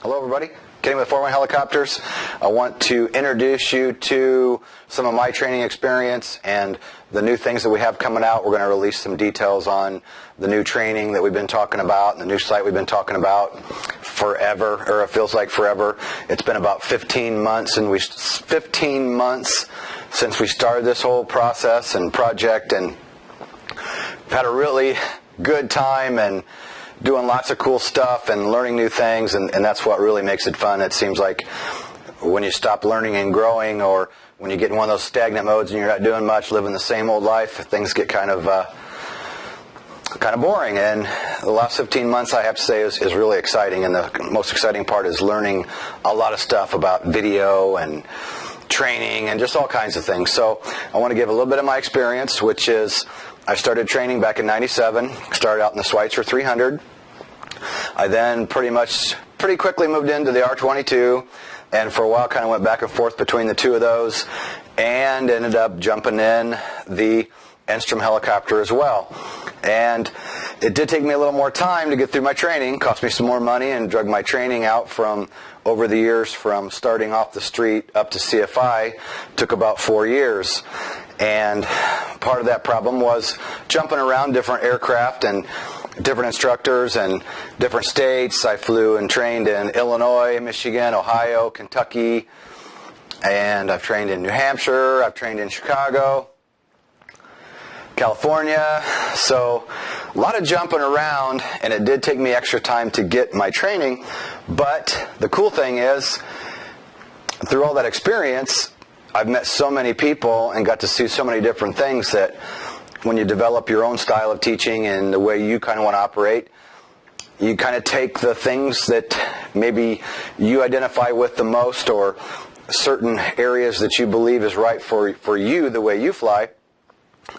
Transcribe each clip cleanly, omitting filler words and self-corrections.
Hello everybody, Kenny with 4-Wing Helicopters. I want to introduce you to some of my training experience and the new things that we have coming out. We're going to release some details on the new training that we've been talking about, and the new site we've been talking about forever, or it feels like forever. It's been about 15 months since we started this whole process and project, and we've had a really good time and doing lots of cool stuff and learning new things, and that's what really makes it fun. It seems like when you stop learning and growing, or when you get in one of those stagnant modes and you're not doing much, living the same old life, things get kind of boring. And the last 15 months, I have to say, is really exciting, and the most exciting part is learning a lot of stuff about video and training and just all kinds of things. So I want to give a little bit of my experience, which is I started training back in '97, started out in the Schweizer 300. I then pretty quickly moved into the R22, and for a while kind of went back and forth between the two of those, and ended up jumping in the Enstrom helicopter as well. And it did take me a little more time to get through my training, cost me some more money, and drug my training out from over the years from starting off the street up to CFI. Took about 4 years. And part of that problem was jumping around different aircraft and different instructors and different states. I flew and trained in Illinois, Michigan, Ohio, Kentucky, and I've trained in New Hampshire, I've trained in Chicago, California. So a lot of jumping around, and it did take me extra time to get my training. But the cool thing is, through all that experience, I've met so many people and got to see so many different things that when you develop your own style of teaching and the way you kind of want to operate, you kind of take the things that maybe you identify with the most, or certain areas that you believe is right for you, the way you fly.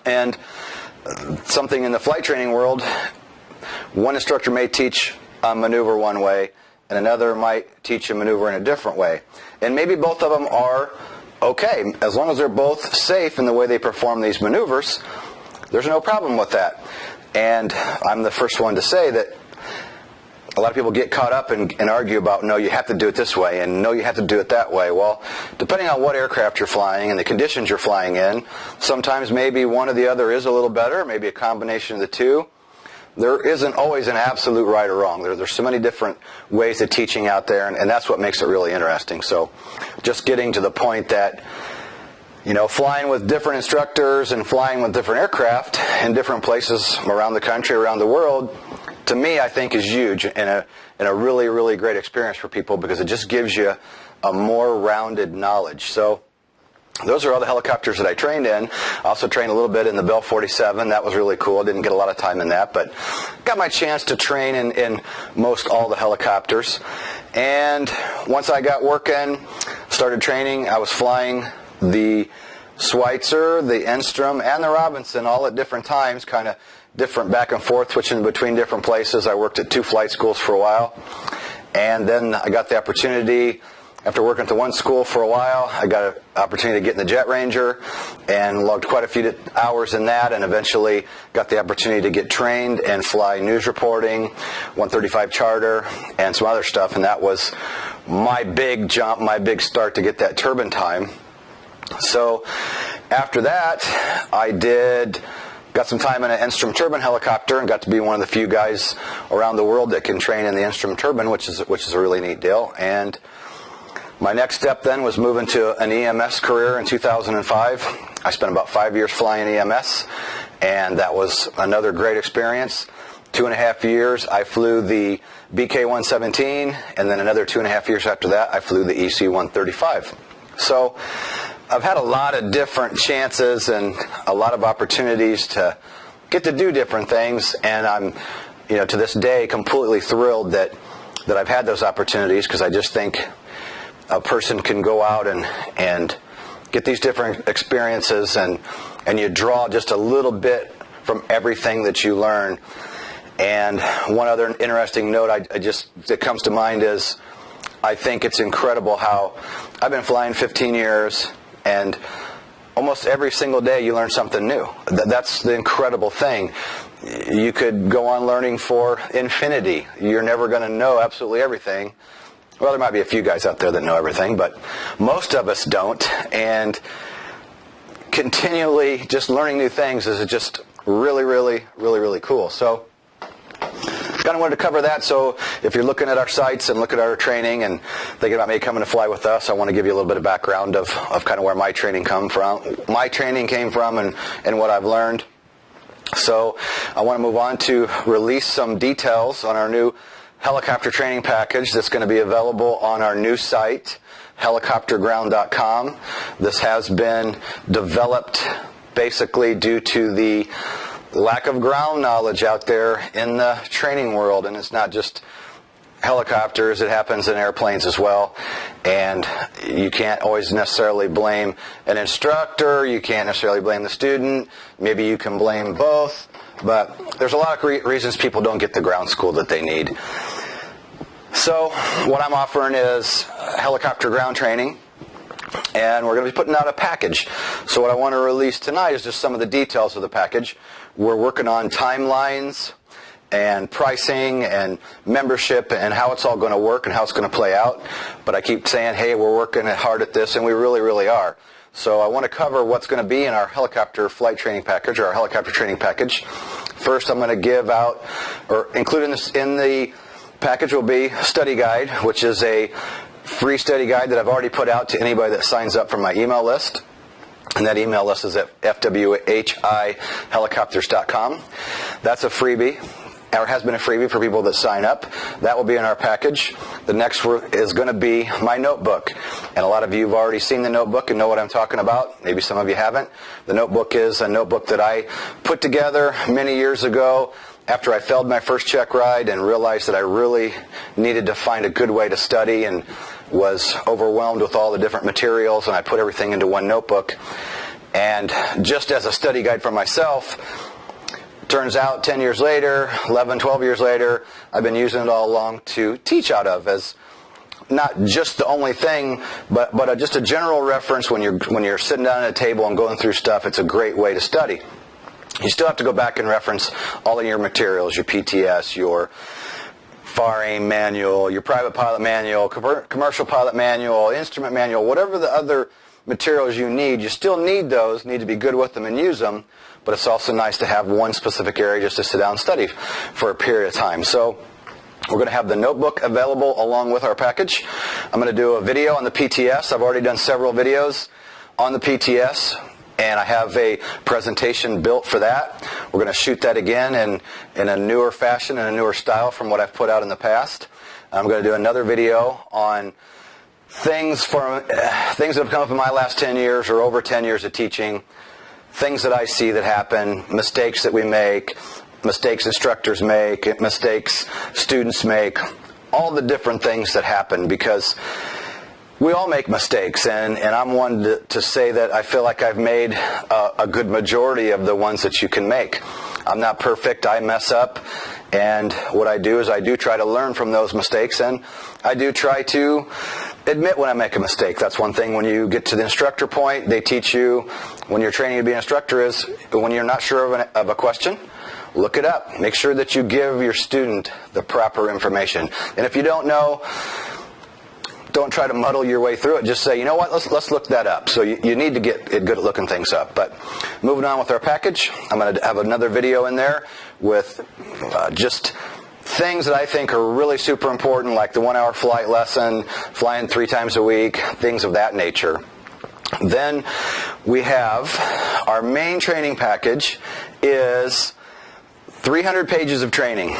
And something in the flight training world, one instructor may teach a maneuver one way, and another might teach a maneuver in a different way. And maybe both of them are okay, as long as they're both safe in the way they perform these maneuvers. There's no problem with that. And I'm the first one to say that a lot of people get caught up and argue about, no, you have to do it this way, and no, you have to do it that way. Well, depending on what aircraft you're flying and the conditions you're flying in, sometimes maybe one or the other is a little better, maybe a combination of the two. There isn't always an absolute right or wrong. There's so many different ways of teaching out there, and that's what makes it really interesting. So just getting to the point that, flying with different instructors and flying with different aircraft in different places around the country, around the world, to me, I think is huge and a really, really great experience for people, because it just gives you a more rounded knowledge. So those are all the helicopters that I trained in. I also trained a little bit in the Bell 47. That was really cool. Didn't get a lot of time in that, but got my chance to train in most all the helicopters. And once I got working, started training, I was flying the Schweizer, the Enstrom, and the Robinson all at different times, kind of different back and forth, switching between different places. I worked at 2 flight schools for a while, and then I got the opportunity, after working at the one school for a while, I got an opportunity to get in the Jet Ranger and logged quite a few hours in that, and eventually got the opportunity to get trained and fly news reporting, 135 charter, and some other stuff. And that was my big jump, my big start to get that turbine time. So after that, I got some time in an Enstrom turbine helicopter and got to be one of the few guys around the world that can train in the Enstrom turbine, which is a really neat deal. And my next step then was moving to an EMS career in 2005. I spent about 5 years flying EMS, and that was another great experience. 2.5 years, I flew the BK-117, and then another 2.5 years after that, I flew the EC-135. So I've had a lot of different chances and a lot of opportunities to get to do different things, and I'm, to this day, completely thrilled that I've had those opportunities, because I just think a person can go out and get these different experiences, and you draw just a little bit from everything that you learn. And one other interesting note that comes to mind is, I think it's incredible how I've been flying 15 years, and almost every single day you learn something new. That's the incredible thing. You could go on learning for infinity. You're never going to know absolutely everything. Well, there might be a few guys out there that know everything, but most of us don't. And continually just learning new things is just really, really, really, really cool. So kind of wanted to cover that. So if you're looking at our sites and looking at our training and thinking about maybe coming to fly with us, I want to give you a little bit of background of kind of where my training came from and what I've learned. So I want to move on to release some details on our new helicopter training package that's going to be available on our new site, helicopterground.com. This has been developed basically due to the lack of ground knowledge out there in the training world, and it's not just helicopters, it happens in airplanes as well. And you can't always necessarily blame an instructor, you can't necessarily blame the student, maybe you can blame both, but there's a lot of reasons people don't get the ground school that they need. So what I'm offering is helicopter ground training, and we're going to be putting out a package. So what I want to release tonight is just some of the details of the package. We're working on timelines and pricing and membership and how it's all going to work and how it's going to play out. But I keep saying, hey, we're working hard at this, and we really, really are. So I want to cover what's going to be in our helicopter flight training package, or our helicopter training package. First, I'm going to give out, or included in the package will be a study guide, which is a free study guide that I've already put out to anybody that signs up from my email list. And that email list is at fwhihelicopters.com. That's a freebie, or has been a freebie for people that sign up. That will be in our package. The next is going to be my notebook. And a lot of you have already seen the notebook and know what I'm talking about. Maybe some of you haven't. The notebook is a notebook that I put together many years ago after I failed my first check ride and realized that I really needed to find a good way to study and was overwhelmed with all the different materials, and I put everything into one notebook. And just as a study guide for myself, turns out 10 years later, 11, 12 years later, I've been using it all along to teach out of, as not just the only thing, but just a general reference when you're sitting down at a table and going through stuff. It's a great way to study. You still have to go back and reference all of your materials, your PTS, your FAR AIM manual, your private pilot manual, commercial pilot manual, instrument manual, whatever the other materials you need. You still need those, need to be good with them and use them, but it's also nice to have one specific area just to sit down and study for a period of time. So we're going to have the notebook available along with our package. I'm going to do a video on the PTS. I've already done several videos on the PTS, and I have a presentation built for that. We're going to shoot that again in a newer fashion and a newer style from what I've put out in the past. I'm going to do another video on things that have come up in my last 10 years or over 10 years of teaching, things that I see that happen, mistakes that we make, mistakes instructors make, mistakes students make, all the different things that happen, because we all make mistakes, and I'm one to say that I feel like I've made a good majority of the ones that you can make. I'm not perfect. I mess up, and what I do is I do try to learn from those mistakes, and I do try to admit when I make a mistake. That's one thing when you get to the instructor point. They teach you when you're training to be an instructor is when you're not sure of a question, look it up. Make sure that you give your student the proper information. And if you don't know, don't try to muddle your way through it. Just say, you know what, let's look that up. So you need to get good at looking things up. But moving on with our package, I'm going to have another video in there with just things that I think are really super important, like the 1-hour flight lesson, flying 3 times a week, things of that nature. Then we have our main training package is 300 pages of training.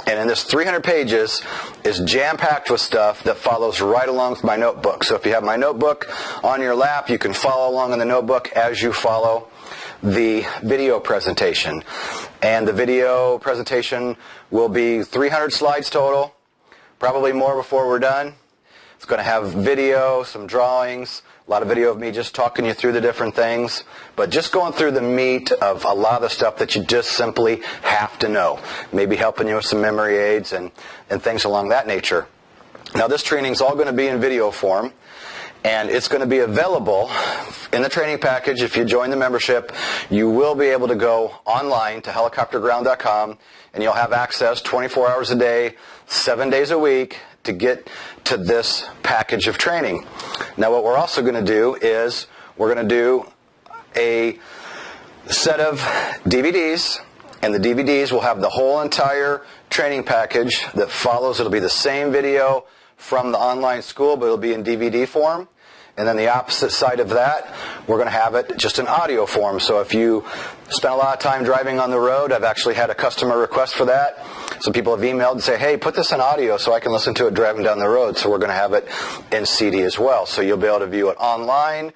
And in this 300 pages is jam-packed with stuff that follows right along with my notebook. So if you have my notebook on your lap, you can follow along in the notebook as you follow the video presentation. And the video presentation will be 300 slides total, probably more before we're done. It's going to have video, some drawings, a lot of video of me just talking you through the different things, but just going through the meat of a lot of the stuff that you just simply have to know. Maybe helping you with some memory aids and things along that nature. Now this training is all going to be in video form, and it's going to be available in the training package. If you join the membership, you will be able to go online to helicopterground.com, and you'll have access 24 hours a day, 7 days a week, to get to this package of training. Now what we're also going to do is we're going to do a set of DVDs, and the DVDs will have the whole entire training package that follows. It'll be the same video from the online school, but it'll be in DVD form. And then the opposite side of that, we're going to have it just in audio form. So if you spend a lot of time driving on the road, I've actually had a customer request for that. Some people have emailed and say, hey, put this in audio so I can listen to it driving down the road. So we're going to have it in CD as well. So you'll be able to view it online,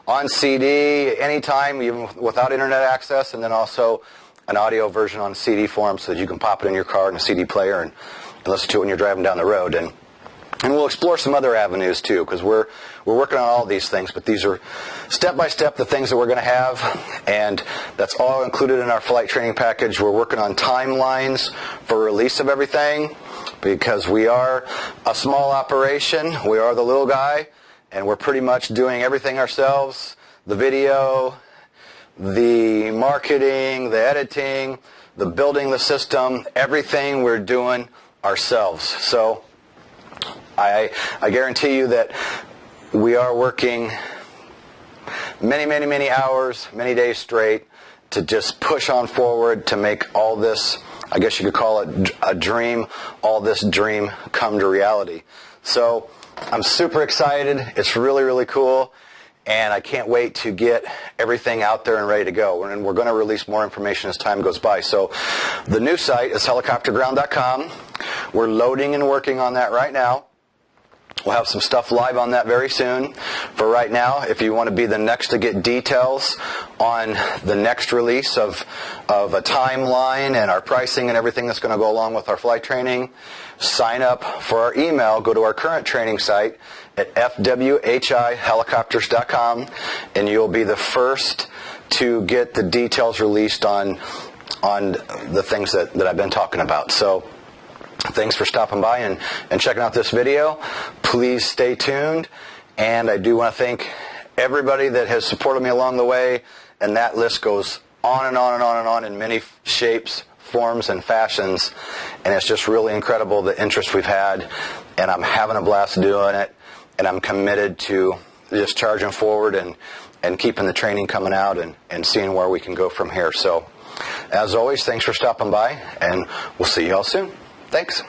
on CD, anytime, even without internet access, and then also an audio version on CD form so that you can pop it in your car in a CD player and listen to it when you're driving down the road. And we'll explore some other avenues too, because we're working on all these things, but these are step by step the things that we're going to have, and that's all included in our flight training package. We're working on timelines for release of everything, because we are a small operation. We are the little guy, and we're pretty much doing everything ourselves. The video, the marketing, the editing, the building the system, everything we're doing ourselves. So I guarantee you that we are working many hours, many days straight to just push on forward to make all this, I guess you could call it a dream, all this dream come to reality. So I'm super excited. It's really cool. And I can't wait to get everything out there and ready to go. And we're going to release more information as time goes by. So the new site is helicopterground.com. We're loading and working on that right now. We'll have some stuff live on that very soon. For right now, if you want to be the next to get details on the next release of a timeline and our pricing and everything that's going to go along with our flight training, sign up for our email. Go to our current training site at fwhihelicopters.com, and you'll be the first to get the details released on the things that I've been talking about. So thanks for stopping by and checking out this video. Please stay tuned. And I do want to thank everybody that has supported me along the way. And that list goes on and on and on and on in many shapes, forms, and fashions. And it's just really incredible the interest we've had. And I'm having a blast doing it. And I'm committed to just charging forward and keeping the training coming out and seeing where we can go from here. So as always, thanks for stopping by. And we'll see you all soon. Thanks.